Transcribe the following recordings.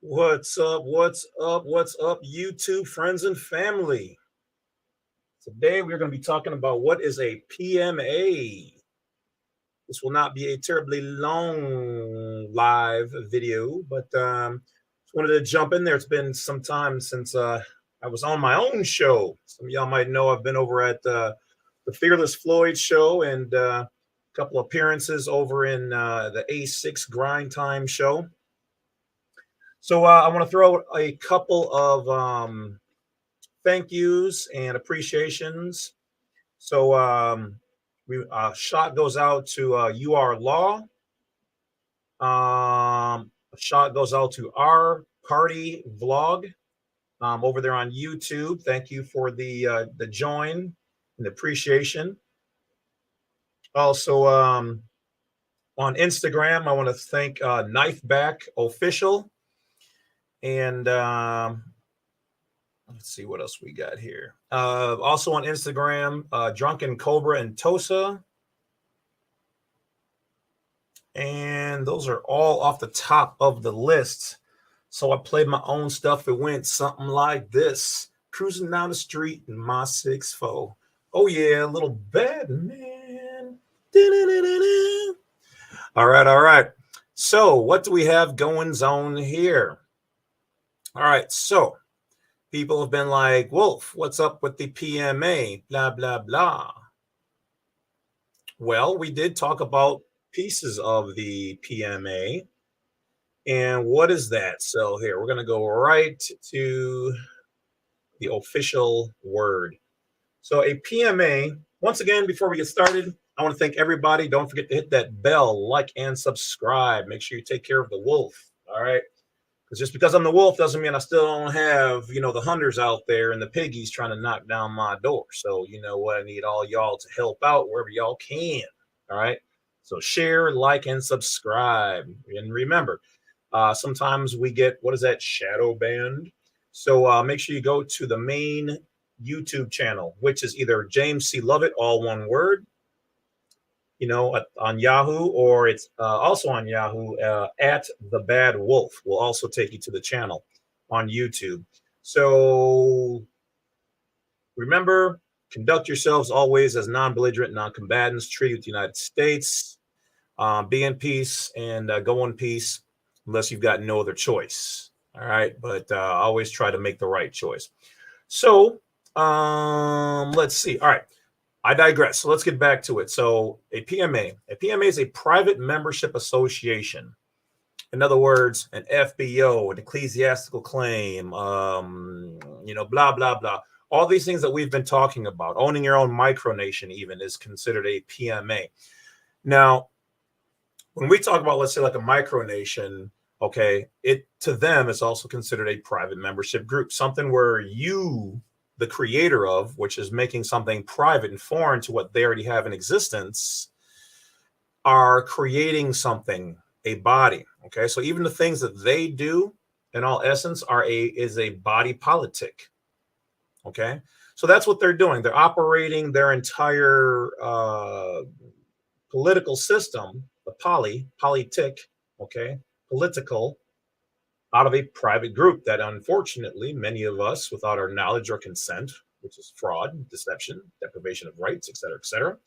What's up? What's up? What's up, YouTube friends and family? Today we're going to be talking about what is a PMA. This will not be a terribly long live video, but just wanted to jump in there. It's been some time since I was on my own show. Some of y'all might know I've been over at the Fearless Floyd show and a couple appearances over in the A6 Grind Time show. So I want to throw a couple of thank yous and appreciations. So a shot goes out to You Are Law. A shot goes out to Our Party Vlog over there on YouTube. Thank you for the join and the appreciation. Also on Instagram, I want to thank Knifeback Official. And let's see what else we got here. Also on Instagram, Drunken Cobra and Tosa. And those are all off the top of the list. So I played my own stuff. It went something like this. Cruising down the street in my 6'4". Oh yeah, a little Batman. All right. So what do we have going on here? All right, so people have been like, Wolf, what's up with the PMA? Blah, blah, blah. Well, we did talk about pieces of the PMA. And what is that? So here, we're going to go right to the official word. So a PMA, once again, before we get started, I want to thank everybody. Don't forget to hit that bell, like, and subscribe. Make sure you take care of the wolf, all right? Because just because I'm the wolf doesn't mean I still don't have, the hunters out there and the piggies trying to knock down my door. So you know what? I need all y'all to help out wherever y'all can. All right. So share, like, and subscribe. And remember, sometimes we get, what is that, shadow banned. So make sure you go to the main YouTube channel, which is either James C. Lovett, all one word, on Yahoo, or it's also on Yahoo at the Badwolf. Will also take you to the channel on YouTube. So remember, conduct yourselves always as non-belligerent, non-combatants. Treaty with the United States. Be in peace and go in peace, unless you've got no other choice. All right, but always try to make the right choice. So let's see. All right. I digress. So let's get back to it. So a PMA is a private membership association. In other words, an FBO, an ecclesiastical claim, blah, blah, blah. All these things that we've been talking about, owning your own micronation even is considered a PMA. Now, when we talk about, let's say, like a micronation, okay, it to them is also considered a private membership group, something where you, the creator of, which is making something private and foreign to what they already have in existence, are creating something, a body. Okay, so even the things that they do, in all essence, is a body politic. Okay, so that's what they're doing. They're operating their entire political system, the politic, okay, political, out of a private group that unfortunately many of us, without our knowledge or consent, which is fraud, deception, deprivation of rights, et cetera,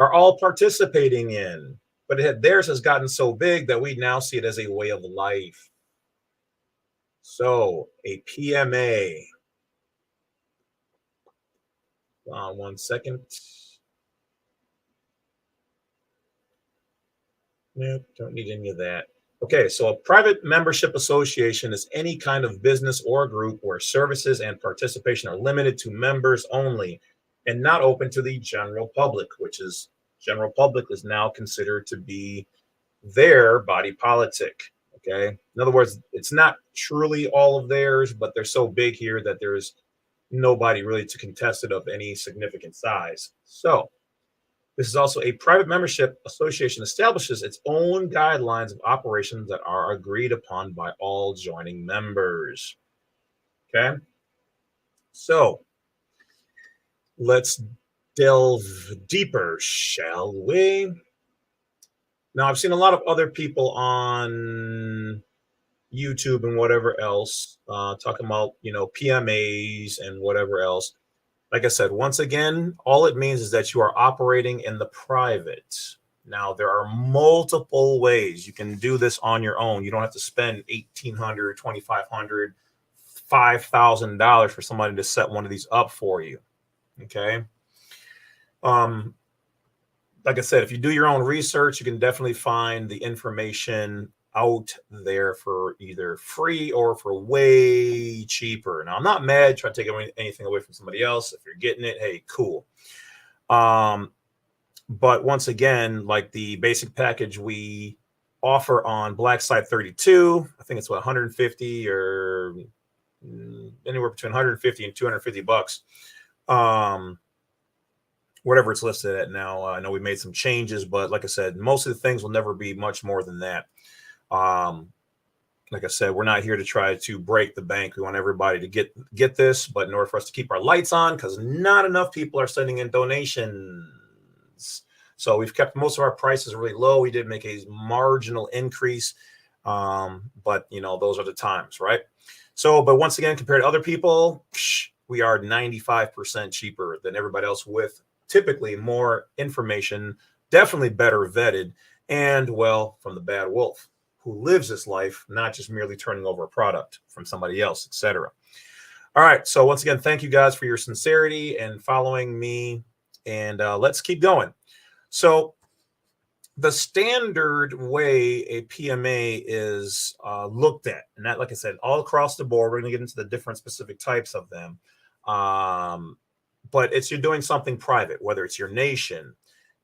are all participating in. But theirs has gotten so big that we now see it as a way of life. So a PMA. One second. Nope, don't need any of that. Okay, so a private membership association is any kind of business or group where services and participation are limited to members only and not open to the general public, which is general public is now considered to be their body politic. Okay. In other words, it's not truly all of theirs, but they're so big here that there's nobody really to contest it of any significant size. So this is also a private membership association establishes its own guidelines of operations that are agreed upon by all joining members. Okay. So let's delve deeper, shall we? Now, I've seen a lot of other people on YouTube and whatever else talking about, PMAs and whatever else. Like I said, once again, all it means is that you are operating in the private. Now, there are multiple ways you can do this on your own. You don't have to spend $1,800, $2,500, $5,000 for somebody to set one of these up for you. Okay. Like I said, if you do your own research, you can definitely find the information out there for either free or for way cheaper. Now, I'm not mad trying to take anything away from somebody else. If you're getting it, hey, cool. But once again, like the basic package we offer on Black Site 32, I think it's what, 150 or anywhere between 150 and 250 bucks. Whatever it's listed at now. I know we made some changes, but like I said, most of the things will never be much more than that. Like I said, we're not here to try to break the bank. We want everybody to get this, but in order for us to keep our lights on, because not enough people are sending in donations. So we've kept most of our prices really low. We did make a marginal increase, but those are the times, right? So, but once again, compared to other people, we are 95% cheaper than everybody else with typically more information, definitely better vetted, and well, from the Badwolf, who lives this life, not just merely turning over a product from somebody else, etc. All right. So once again, thank you guys for your sincerity and following me, and let's keep going. So the standard way a PMA is looked at, and that, like I said, all across the board, we're going to get into the different specific types of them. But it's you're doing something private, whether it's your nation,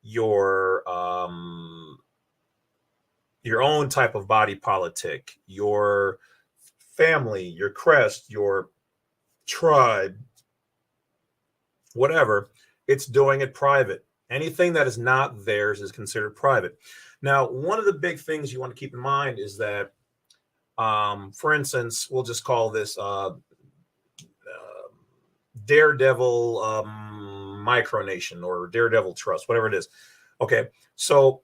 your own type of body politic, your family, your crest, your tribe, whatever. It's doing it private. Anything that is not theirs is considered private. Now, one of the big things you want to keep in mind is that, for instance, we'll just call this Daredevil Micronation or Daredevil Trust, whatever it is. Okay, so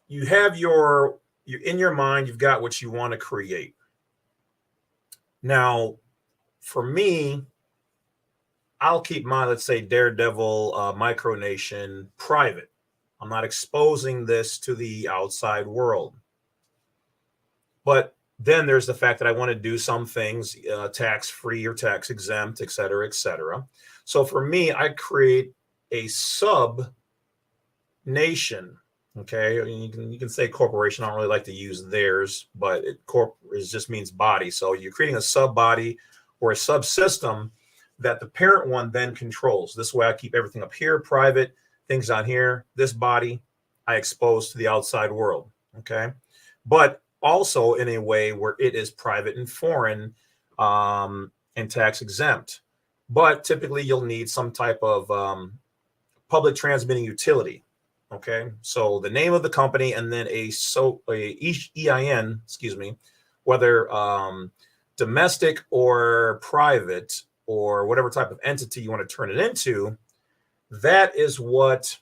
you have you in your mind, you've got what you want to create. Now, for me, I'll keep my, let's say, Daredevil Micronation private. I'm not exposing this to the outside world. But then there's the fact that I want to do some things tax-free or tax-exempt, et cetera, et cetera. So for me, I create a sub-nation, okay? I mean, you can say corporation. I don't really like to use theirs, but it just means body. So you're creating a sub-body or a subsystem that the parent one then controls. This way I keep everything up here private, things down here. This body I expose to the outside world, okay? But also in a way where it is private and foreign and tax exempt. But typically you'll need some type of public transmitting utility. Okay, so the name of the company and then a EIN, whether domestic or private or whatever type of entity you want to turn it into, that is what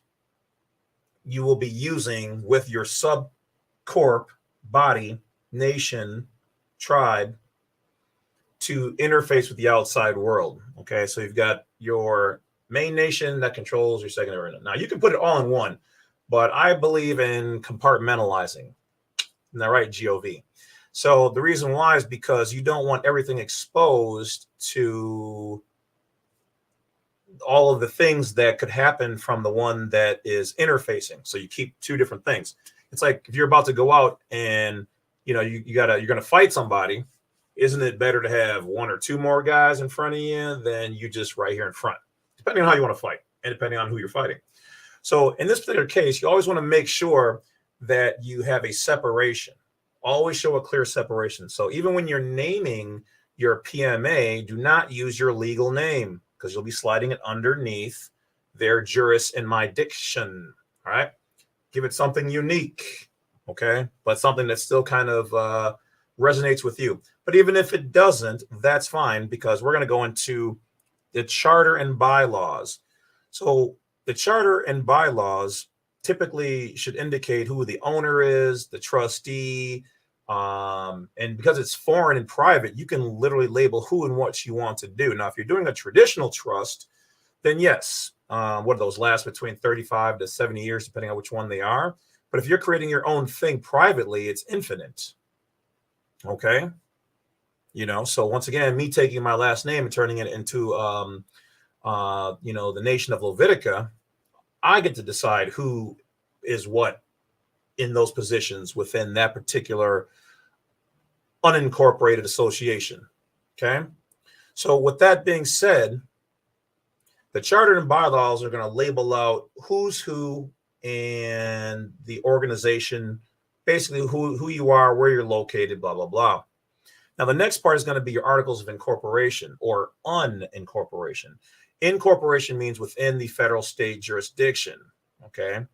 you will be using with your subcorp, body, nation, tribe to interface with the outside world. Okay, so you've got your main nation that controls your secondary. Now you can put it all in one, but I believe in compartmentalizing. Isn't that right, GOV? So the reason why is because you don't want everything exposed to all of the things that could happen from the one that is interfacing. So you keep two different things. It's like if you're about to go out and you know, you're gonna fight somebody. Isn't it better to have one or two more guys in front of you than you just right here in front, depending on how you want to fight and depending on who you're fighting. So in this particular case, you always want to make sure that you have a separation. Always show a clear separation. So even when you're naming your PMA, do not use your legal name because you'll be sliding it underneath their juris in my diction. All right. Give it something unique. Okay. But something that still kind of resonates with you. But even if it doesn't, that's fine because we're going to go into the charter and bylaws. So the charter and bylaws typically should indicate who the owner is, the trustee, and because it's foreign and private, you can literally label who and what you want to do. Now, if you're doing a traditional trust, then yes, what are those last between 35 to 70 years, depending on which one they are. But if you're creating your own thing privately, it's infinite. Okay. You know, so once again, me taking my last name and turning it into, you know, the nation of Levitica, I get to decide who is what in those positions within that particular unincorporated association. Okay. So with that being said, the charter and bylaws are going to label out who's who and the organization, basically who you are, where you're located, blah, blah, blah. Now, the next part is going to be your articles of incorporation or unincorporation. Incorporation means within the federal state jurisdiction. Okay.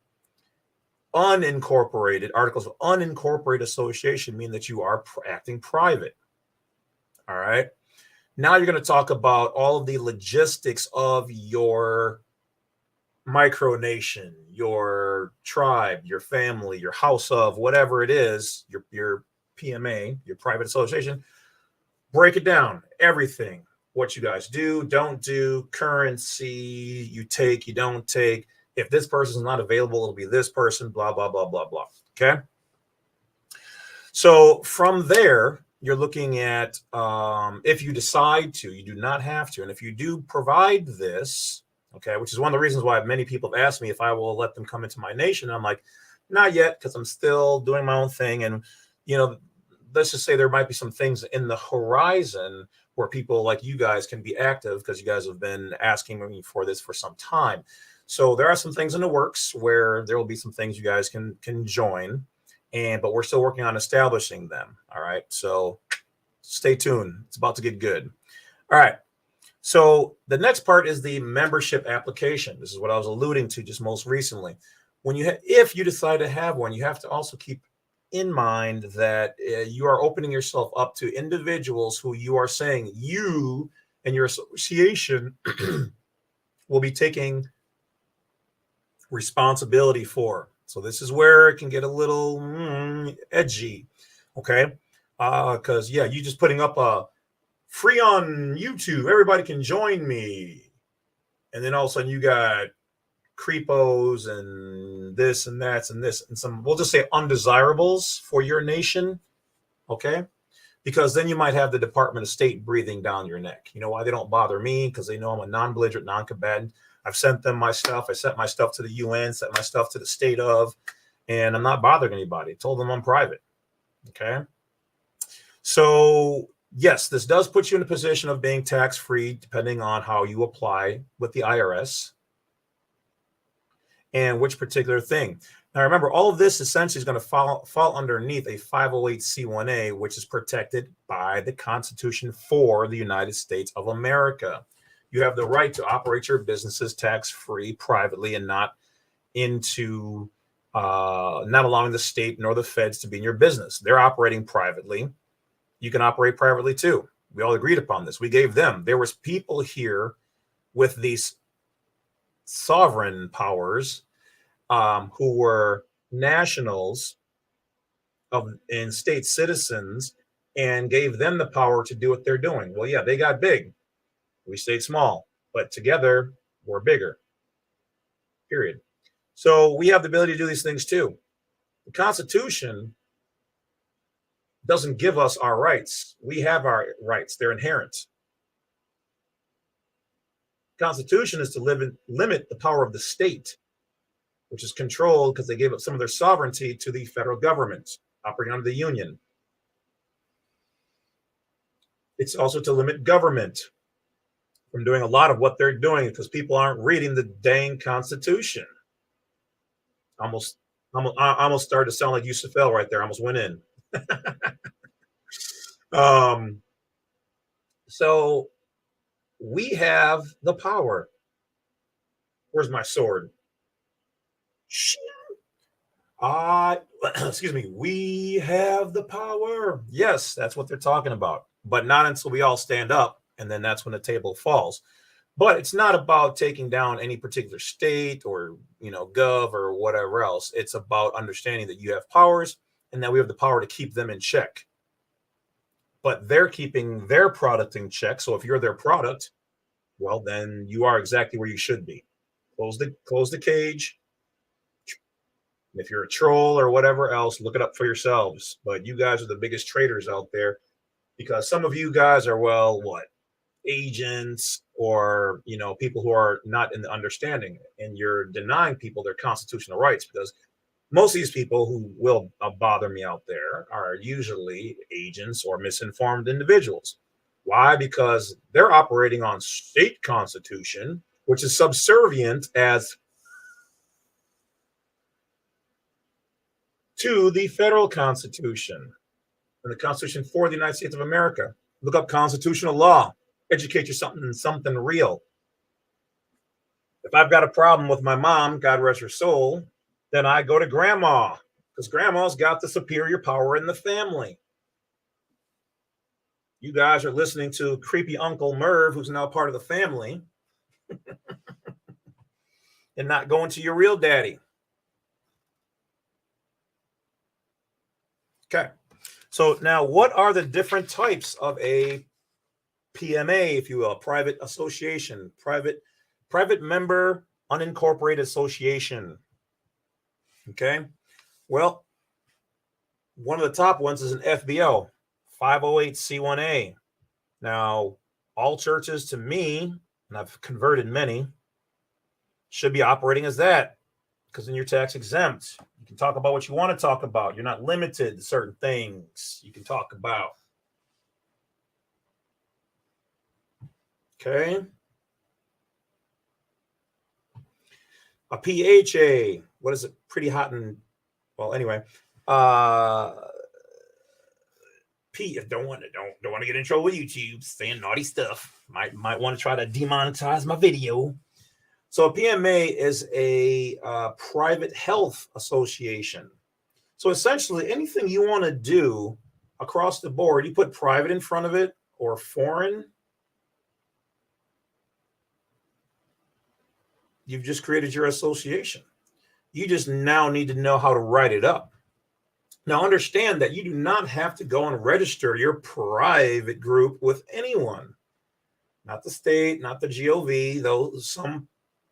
Unincorporated, articles of unincorporated association mean that you are acting private. All right. Now you're going to talk about all of the logistics of your micronation, your tribe, your family, your house of whatever it is, your PMA, your private association. Break it down, everything, what you guys do, don't do, currency, you take, you don't take. If this person is not available, it'll be this person, blah, blah, blah, blah, blah. Okay. So from there, you're looking at if you decide to, you do not have to. And if you do provide this, okay, which is one of the reasons why many people have asked me if I will let them come into my nation. I'm like, not yet, because I'm still doing my own thing. And, you know, let's just say there might be some things in the horizon where people like you guys can be active because you guys have been asking me for this for some time. So there are some things in the works where there will be some things you guys can join, but we're still working on establishing them. All right. So stay tuned. It's about to get good. All right. So the next part is the membership application. This is what I was alluding to just most recently. When if you decide to have one, you have to also keep in mind that you are opening yourself up to individuals who you are saying you and your association will be taking responsibility for. So this is where it can get a little edgy, okay? Because yeah, you just putting up a free on YouTube, everybody can join me, and then all of a sudden you got creepos and this and that and this and some, we'll just say undesirables for your nation, okay? Because then you might have the Department of State breathing down your neck. You know why they don't bother me? Because they know I'm a non-belligerent, non-combatant. I've sent them my stuff. I sent my stuff to the UN, sent my stuff to the state of, and I'm not bothering anybody. I told them I'm private, okay? So yes, this does put you in a position of being tax-free depending on how you apply with the IRS and which particular thing. Now, remember, all of this essentially is going to fall underneath a 508c1a, which is protected by the Constitution for the United States of America. You have the right to operate your businesses tax-free privately and not into not allowing the state nor the feds to be in your business. They're operating privately. You can operate privately too. We all agreed upon this. We gave them. There was people here with these sovereign powers who were nationals and state citizens and gave them the power to do what they're doing. Well, yeah, they got big. We stayed small, but together we're bigger, period. So we have the ability to do these things too. The Constitution doesn't give us our rights. We have our rights. They're inherent. The Constitution is to limit the power of the state, which is controlled because they gave up some of their sovereignty to the federal government operating under the union. It's also to limit government from doing a lot of what they're doing because people aren't reading the dang Constitution. I almost started to sound like Yusuf El right there. I almost went in. So we have the power. Where's my sword? Excuse me. We have the power. Yes, that's what they're talking about. But not until we all stand up, and then that's when the table falls. But it's not about taking down any particular state or, gov or whatever else. It's about understanding that you have powers and that we have the power to keep them in check. But they're keeping their product in check. So if you're their product, well, then you are exactly where you should be. Close the cage. If you're a troll or whatever else, look it up for yourselves. But you guys are the biggest traitors out there because some of you guys are, agents or, people who are not in the understanding, and you're denying people their constitutional rights because most of these people who will bother me out there are usually agents or misinformed individuals. Why? Because they're operating on state constitution, which is subservient as to the federal constitution and the Constitution for the United States of America. Look up constitutional law. Educate yourself in something real. If I've got a problem with my mom, God rest her soul, then I go to grandma because grandma's got the superior power in the family. You guys are listening to creepy Uncle Merv, who's now part of the family, and not going to your real daddy. Okay. So now what are the different types of a PMA, if you will, private association, private member unincorporated association? Okay. Well, one of the top ones is an FBO, 508c1A. Now, all churches to me, and I've converted many, should be operating as that because then you're tax exempt. You can talk about what you want to talk about. You're not limited to certain things you can talk about. Okay. A PHA, what is it? Pretty hot and, well, anyway. Don't want to get in trouble with YouTube saying naughty stuff. Might want to try to demonetize my video. So a PMA is a private health association. So essentially, anything you want to do across the board, you put private in front of it or foreign, you've just created your association. You just now need to know how to write it up. Now, understand that you do not have to go and register your private group with anyone. Not the state, not the GOV, though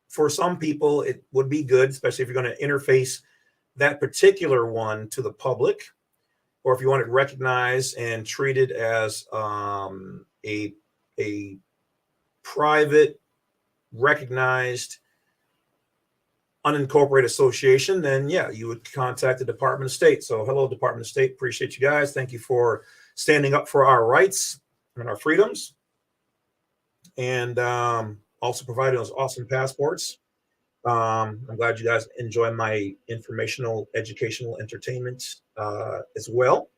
for some people, it would be good, especially if you're going to interface that particular one to the public, or if you want it recognized and treated as a private, recognized, unincorporated association, then yeah, you would contact the Department of State. So hello, Department of State. Appreciate you guys. Thank you for standing up for our rights and our freedoms. And also providing those awesome passports. I'm glad you guys enjoy my informational, educational entertainment as well.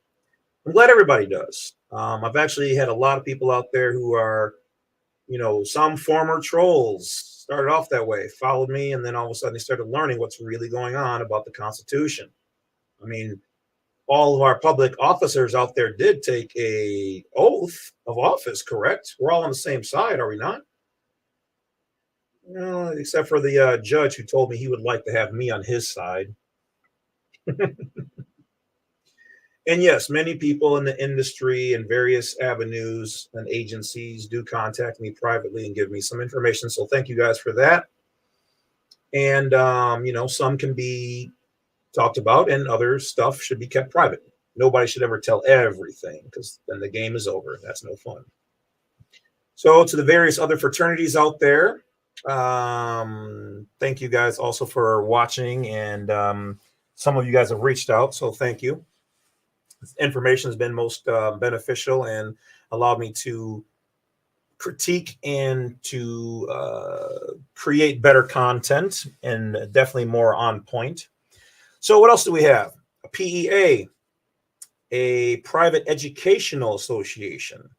I'm glad everybody does. I've actually had a lot of people out there who are, some former trolls. Started off that way, followed me, and then all of a sudden they started learning what's really going on about the Constitution. I mean, all of our public officers out there did take a oath of office, correct? We're all on the same side, are we not? Except for the judge who told me he would like to have me on his side. And yes, many people in the industry and various avenues and agencies do contact me privately and give me some information. So thank you guys for that. And, some can be talked about and other stuff should be kept private. Nobody should ever tell everything because then the game is over. That's no fun. So to the various other fraternities out there, thank you guys also for watching. And some of you guys have reached out, so thank you. information has been most beneficial and allowed me to critique and to create better content, and definitely more on point. So what else do we have? A PEA, a private educational association.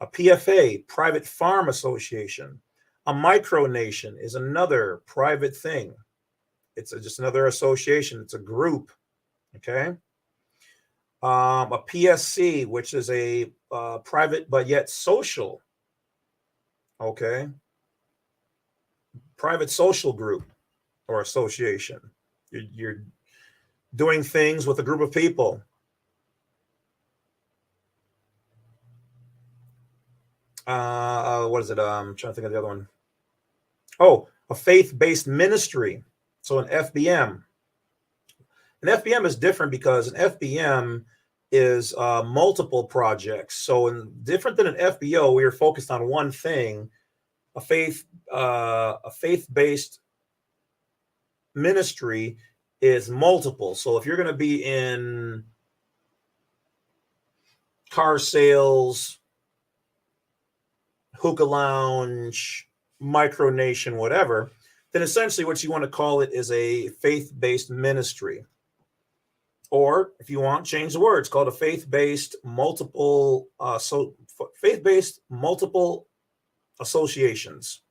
A PFA, private farm association. A micronation is another private thing. It's just another association. It's a group. Okay. A PSC, which is a private but yet social. Okay. Private social group or association. You're doing things with a group of people. What is it? I'm trying to think of the other one. Oh, a faith-based ministry. So an FBM. An FBM is different because an FBM is multiple projects. So different than an FBO, we are focused on one thing. A faith-based ministry is multiple. So if you're going to be in car sales, hookah lounge, micronation, whatever, then essentially what you want to call it is a faith-based ministry. Or if you want, change the word. It's called a faith-based multiple associations.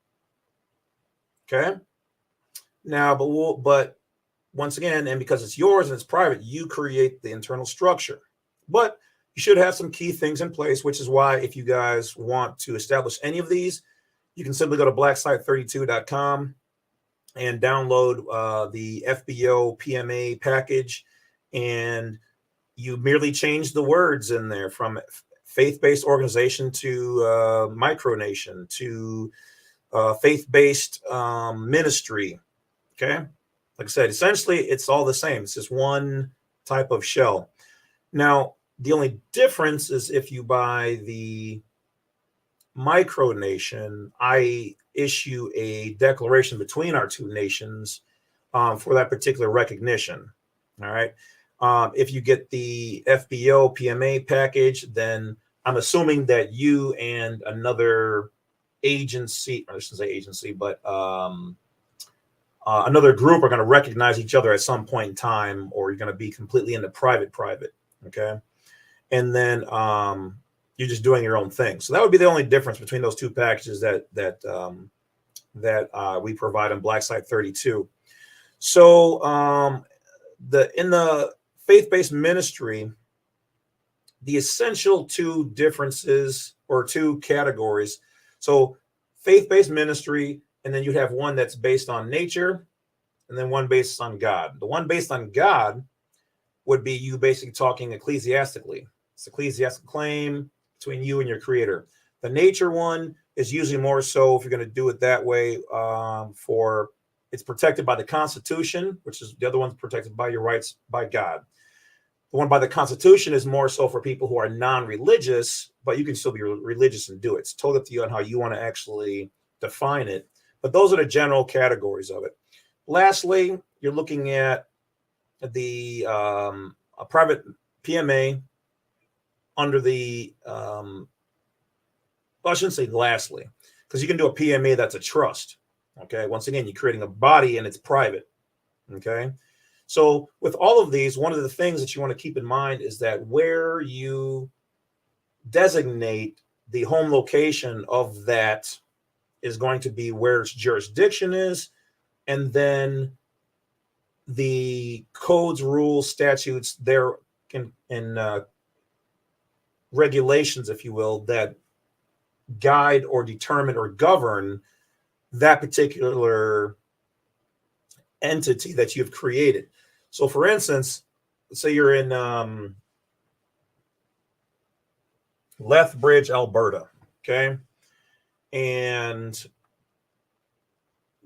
Okay. Now, but once again, and because it's yours and it's private, you create the internal structure. But you should have some key things in place, which is why if you guys want to establish any of these, you can simply go to blacksite32.com and download the FBO PMA package. And you merely change the words in there from faith-based organization to micronation to faith-based ministry. Okay. Like I said, essentially it's all the same. It's just one type of shell. Now, the only difference is if you buy the micronation, I issue a declaration between our two nations for that particular recognition. All right. If you get the FBO PMA package, then I'm assuming that you and another agency, or I shouldn't say agency, but another group are going to recognize each other at some point in time, or you're going to be completely into private. Okay. And then you're just doing your own thing. So that would be the only difference between those two packages that we provide on Blacksite 32. So in the faith-based ministry, the essential two differences or two categories. So faith-based ministry, and then you'd have one that's based on nature, and then one based on God. The one based on God would be you basically talking ecclesiastically. It's ecclesiastical claim between you and your creator. The nature one is usually more so, if you're going to do it that way, it's protected by the Constitution, which is the other one's protected by your rights by God. The one by the Constitution is more so for people who are non-religious, but you can still be religious and do it. It's totally up to you on how you want to actually define it. But those are the general categories of it. Lastly, you're looking at the a private PMA under the, well, I shouldn't say lastly, because you can do a PMA that's a trust. Okay. Once again, you're creating a body and it's private. Okay. So with all of these, one of the things that you want to keep in mind is that where you designate the home location of that is going to be where its jurisdiction is. And then the codes, rules, statutes, there and regulations, if you will, that guide or determine or govern that particular entity that you've created. So for instance, let's say you're in Lethbridge, Alberta, okay? And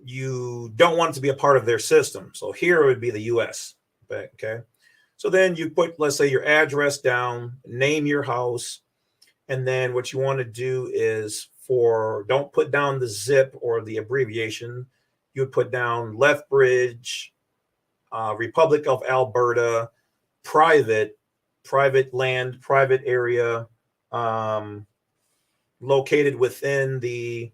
you don't want it to be a part of their system. So here it would be the US, okay? So then you put, let's say, your address down, name your house, and then what you want to do is don't put down the zip or the abbreviation. You would put down Lethbridge, Republic of Alberta, private, private land, private area, located within the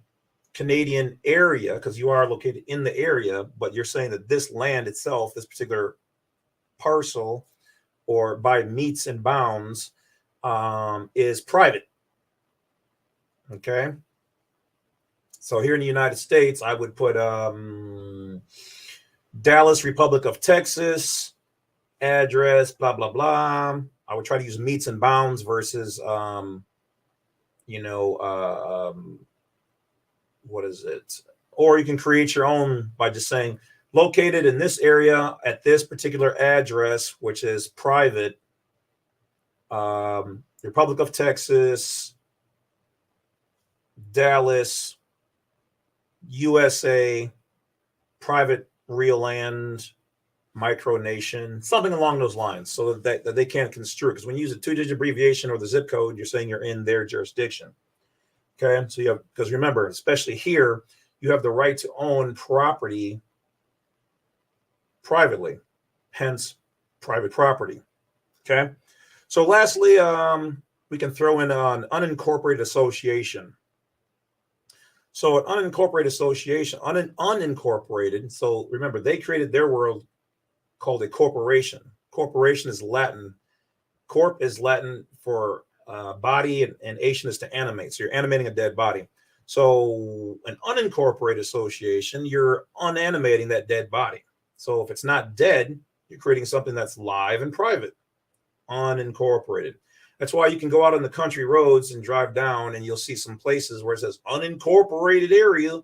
Canadian area, because you are located in the area, but you're saying that this land itself, this particular parcel, or by meets and bounds, is private. Okay. So here in the United States, I would put Dallas, Republic of Texas, address, blah, blah, blah. I would try to use meets and bounds versus, what is it? Or you can create your own by just saying located in this area at this particular address, which is private, Republic of Texas, Dallas, USA, private real land, micronation, something along those lines, so that they can't construe it. Because when you use a 2-digit abbreviation or the zip code, you're saying you're in their jurisdiction. Okay, so you have, because remember, especially here, you have the right to own property privately, hence private property. Okay, so lastly, we can throw in an unincorporated association. So an unincorporated association, unincorporated. So remember, they created their world called a corporation. Corporation is Latin. Corp is Latin for body, and ation is to animate. So you're animating a dead body. So an unincorporated association, you're unanimating that dead body. So if it's not dead, you're creating something that's live and private, unincorporated. That's why you can go out on the country roads and drive down, and you'll see some places where it says unincorporated area.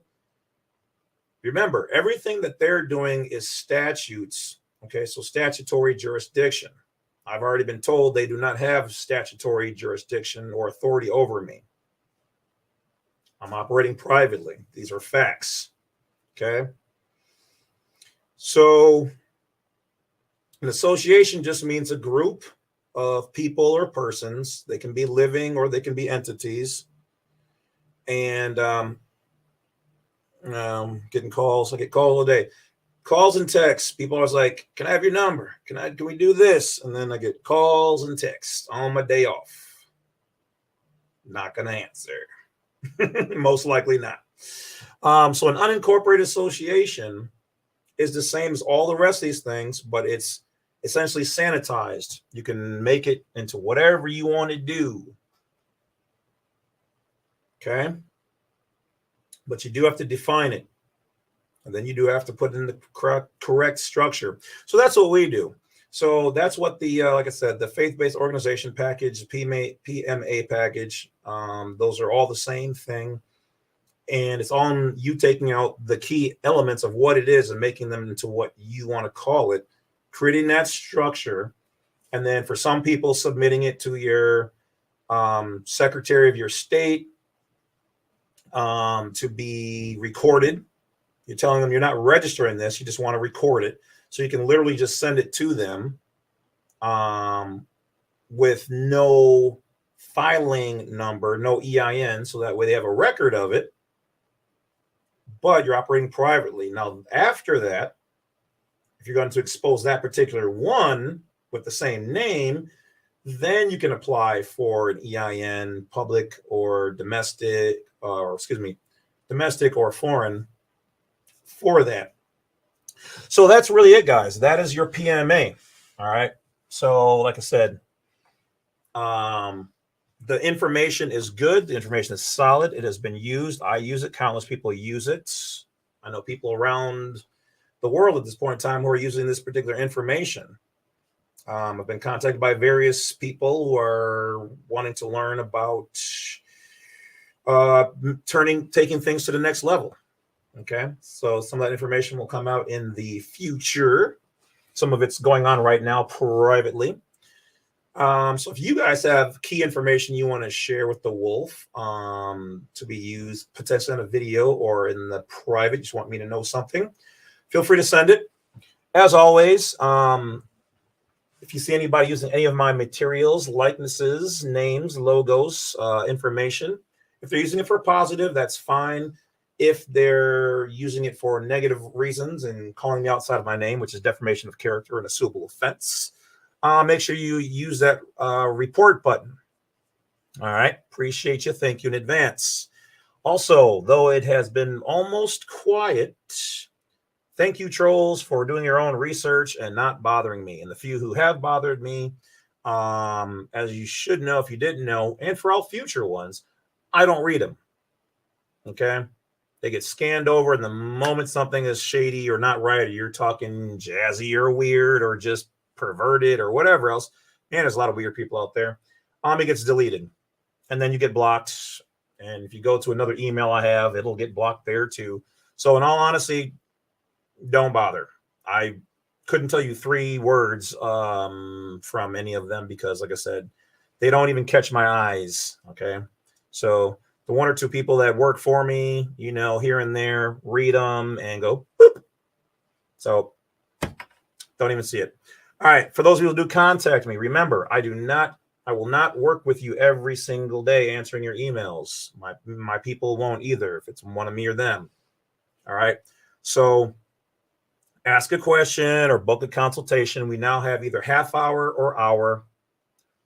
Remember, everything that they're doing is statutes. Okay, so statutory jurisdiction. I've already been told they do not have statutory jurisdiction or authority over me. I'm operating privately. These are facts. Okay. So an association just means a group of people or persons. They can be living or they can be entities. And getting calls. I get calls all day. Calls and texts. People are always like, can I have your number? Can we do this? And then I get calls and texts on my day off. Not going to answer. Most likely not. So an unincorporated association is the same as all the rest of these things, but it's essentially sanitized. You can make it into whatever you want to do. Okay. But you do have to define it. And then you do have to put in the correct structure. So that's what we do. So that's what the, like I said, the faith-based organization package, PMA package, those are all the same thing. And it's on you taking out the key elements of what it is and making them into what you want to call it, creating that structure. And then for some people, submitting it to your Secretary of your state to be recorded. You're telling them you're not registering this, you just want to record it. So you can literally just send it to them with no filing number, no EIN, so that way they have a record of it, but you're operating privately. Now, after that, if you're going to expose that particular one with the same name, then you can apply for an EIN, public or domestic, domestic or foreign, for that. So that's really it, guys. That is your PMA. All right. So like I said, the information is good. The information is solid. It has been used. I use it. Countless people use it. I know people around the world at this point in time who are using this particular information. I've been contacted by various people who are wanting to learn about taking things to the next level. Okay, so some of that information will come out in the future. Some of it's going on right now privately. So if you guys have key information you want to share with the Wolf to be used potentially in a video or in the private, you just want me to know something, feel free to send it. As always, if you see anybody using any of my materials, likenesses, names, logos, information, if they're using it for positive, that's fine. If they're using it for negative reasons and calling me outside of my name, which is defamation of character and a suable offense, make sure you use that report button. All right. Appreciate you. Thank you in advance. Also, though it has been almost quiet, thank you, trolls, for doing your own research and not bothering me. And the few who have bothered me, as you should know if you didn't know, and for all future ones, I don't read them. Okay? They get scanned over, and the moment something is shady or not right, or you're talking jazzy or weird or just perverted or whatever else, man, there's a lot of weird people out there, it gets deleted. And then you get blocked. And if you go to another email I have, it'll get blocked there too. So in all honesty, don't bother. I couldn't tell you 3 words from any of them because, like I said, they don't even catch my eyes. Okay. So the 1 or 2 people that work for me, here and there, read them and go, boop. So don't even see it. All right. For those of you who do contact me, remember, I will not work with you every single day answering your emails. My people won't either if it's one of me or them. All right. So ask a question or book a consultation. We now have either half hour or hour.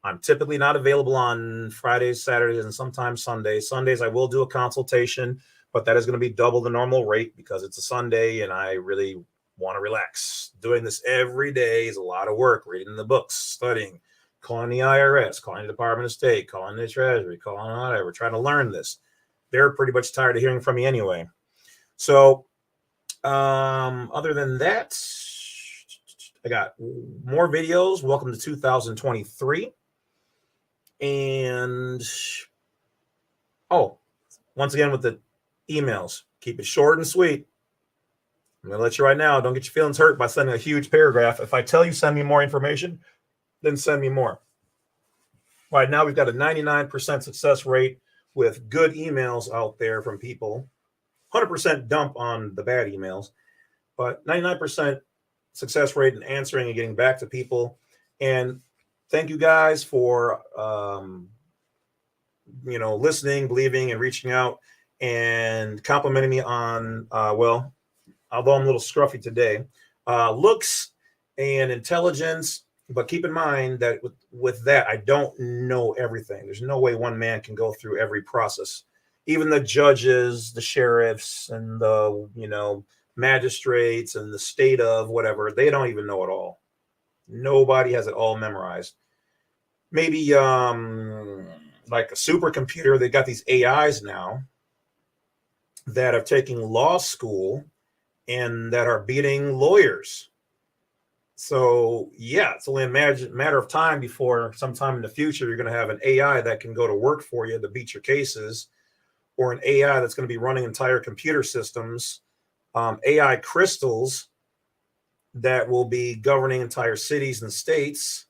I'm typically not available on Fridays, Saturdays, and sometimes Sundays. Sundays, I will do a consultation, but that is going to be double the normal rate because it's a Sunday and I really want to relax. Doing this every day is a lot of work, reading the books, studying, calling the IRS, calling the Department of State, calling the Treasury, calling whatever, trying to learn this. They're pretty much tired of hearing from me anyway. So other than that, I got more videos. Welcome to 2023. And once again with the emails, keep it short and sweet. I'm going to let you right now. Don't get your feelings hurt by sending a huge paragraph. If I tell you send me more information, then send me more. Right now, we've got a 99% success rate with good emails out there from people. 100% dump on the bad emails, but 99% success rate in answering and getting back to people. And thank you guys for, listening, believing, and reaching out and complimenting me on, although I'm a little scruffy today, looks and intelligence. But keep in mind that with that, I don't know everything. There's no way one man can go through every process. Even the judges, the sheriffs, and the, magistrates and the state of whatever, they don't even know it all. Nobody has it all memorized. Maybe like a supercomputer, they got these AIs now that are taking law school and that are beating lawyers. So, yeah, it's only a matter of time before sometime in the future, you're going to have an AI that can go to work for you to beat your cases, or an AI that's going to be running entire computer systems, AI crystals that will be governing entire cities and states.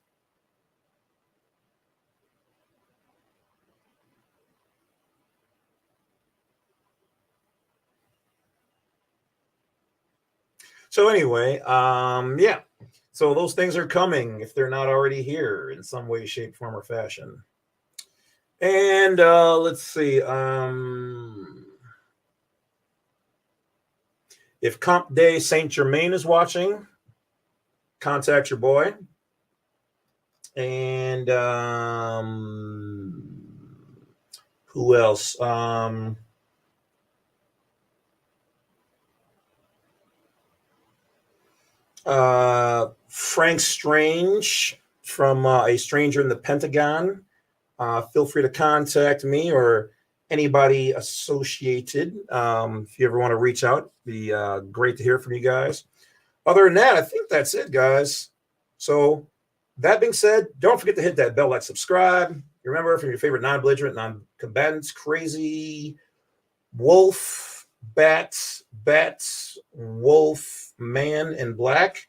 So anyway, yeah. So those things are coming if they're not already here in some way, shape, form, or fashion. And let's see. If Comp Day Saint Germain is watching, contact your boy. And who else? Frank Strange from A Stranger in the Pentagon. Feel free to contact me or anybody associated. If you ever want to reach out, be great to hear from you guys. Other than that, I think that's it, guys. So that being said, don't forget to hit that bell, like, subscribe. Remember, from your favorite non-belligerent, non-combatants, crazy wolf, bats, wolf, man in black.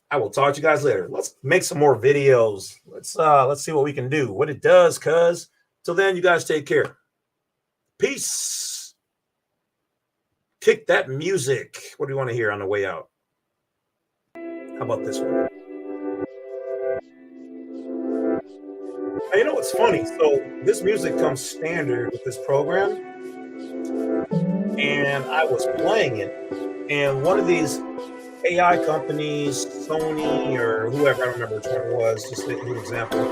I will talk to you guys later. Let's make some more videos. Let's see what we can do, what it does, cuz. Till then, you guys take care. Peace. Kick that music. What do you want to hear on the way out? How about this one? Now, you know what's funny? So this music comes standard with this program, and I was playing it, and one of these AI companies, Sony or whoever, I don't remember which one it was, just to give an example,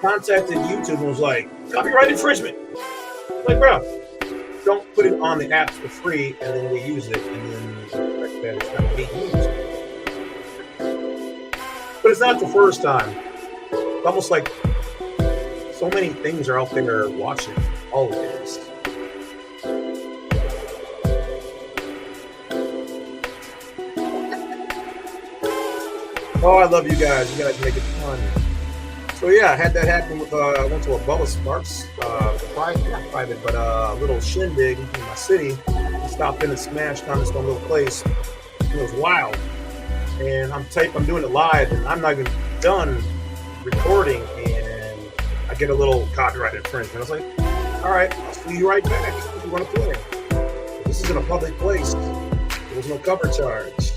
contacted YouTube and was like, copyright infringement. Like, bro, don't put it on the apps for free and then we use it and then like that it's not being used. But it's not the first time. It's almost like so many things are out there watching all of this. Oh, I love you guys. You guys make it fun. So yeah, I had that happen with I went to a Bubba Sparks private, not private, but a little shindig in my city. We stopped in and smashed on this one little place. It was wild. And I'm doing it live, and I'm not even done recording, and I get a little copyright infringement. I was like, all right, I'll see you right back if you want to play. This is in a public place. There was no cover charge.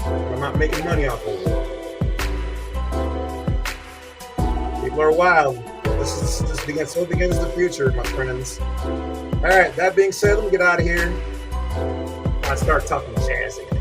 I'm not making money off of it. People are wild. So begins the future, my friends. All right, that being said, let me get out of here. I start talking jazz again.